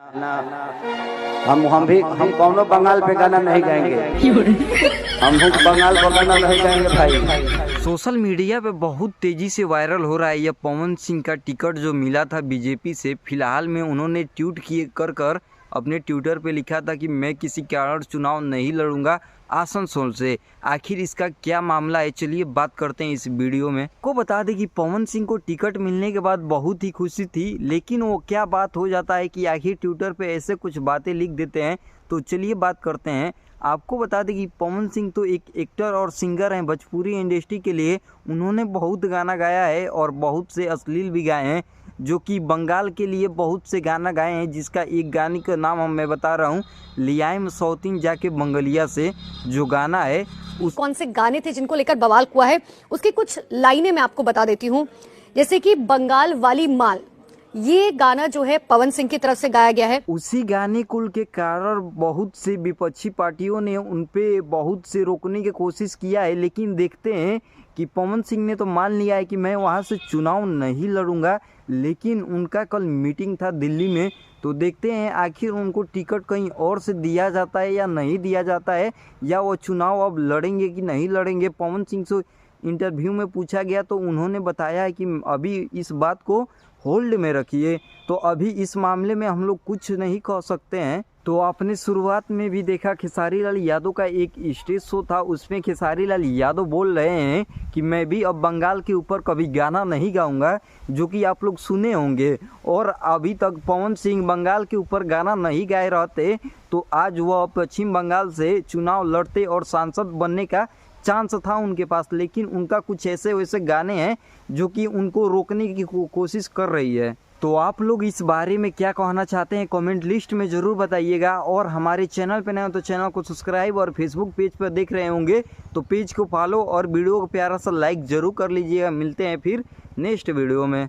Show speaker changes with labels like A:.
A: हम कौनो बंगाल पे गाना नहीं गाएंगे। हम बंगाल पर गाना नहीं गाएंगे भाई।
B: सोशल मीडिया पे बहुत तेजी से वायरल हो रहा है यह पवन सिंह का टिकट जो मिला था बीजेपी से। फिलहाल में उन्होंने ट्वीट किए कर अपने ट्विटर पे लिखा था कि मैं किसी कारण चुनाव नहीं लड़ूंगा आसनसोल से। आखिर इसका क्या मामला है, चलिए बात करते हैं इस वीडियो में। को बता दें कि पवन सिंह को टिकट मिलने के बाद बहुत ही खुशी थी, लेकिन वो क्या बात हो जाता है कि आखिर ट्विटर पे ऐसे कुछ बातें लिख देते हैं। तो चलिए बात करते हैं। आपको बता दें कि पवन सिंह तो एक एक्टर और सिंगर हैं भोजपुरी इंडस्ट्री के लिए। उन्होंने बहुत गाना गाया है और बहुत से अश्लील भी गाए हैं, जो कि बंगाल के लिए बहुत से गाना गाए हैं, जिसका एक गाने का नाम मैं बता रहा हूँ, लियाइम सौतीन जाके बंगलिया से जो गाना है
C: उस कौन से गाने थे जिनको लेकर बवाल हुआ है, उसकी कुछ लाइनें मैं आपको बता देती हूँ। जैसे कि बंगाल वाली माल, ये गाना जो है पवन सिंह की तरफ से गाया गया है।
B: उसी गाने कुल के कारण बहुत से विपक्षी पार्टियों ने उनपे बहुत से रोकने की कोशिश किया है, लेकिन देखते हैं कि पवन सिंह ने तो मान लिया है कि मैं वहां से चुनाव नहीं लड़ूंगा। लेकिन उनका कल मीटिंग था दिल्ली में, तो देखते हैं आखिर उनको टिकट कहीं और से दिया जाता है या नहीं दिया जाता है, या वो चुनाव अब लड़ेंगे कि नहीं लड़ेंगे। पवन सिंह से इंटरव्यू में पूछा गया तो उन्होंने बताया है कि अभी इस बात को होल्ड में रखिए, तो अभी इस मामले में हम लोग कुछ नहीं कह सकते हैं। तो आपने शुरुआत में भी देखा खेसारी लाल यादव का एक स्टेज शो था, उसमें खेसारी लाल यादव बोल रहे हैं कि मैं भी अब बंगाल के ऊपर कभी गाना नहीं गाऊंगा, जो कि आप लोग सुने होंगे। और अभी तक पवन सिंह बंगाल के ऊपर गाना नहीं गाए रहते तो आज वह पश्चिम बंगाल से चुनाव लड़ते और सांसद बनने का चांस था उनके पास। लेकिन उनका कुछ ऐसे वैसे गाने हैं जो कि उनको रोकने की कोशिश कर रही है। तो आप लोग इस बारे में क्या कहना चाहते हैं कमेंट लिस्ट में ज़रूर बताइएगा। और हमारे चैनल पे नए हो तो चैनल को सब्सक्राइब, और फेसबुक पेज पर देख रहे होंगे तो पेज को फॉलो और वीडियो को प्यारा सा लाइक ज़रूर कर लीजिएगा। मिलते हैं फिर नेक्स्ट वीडियो में।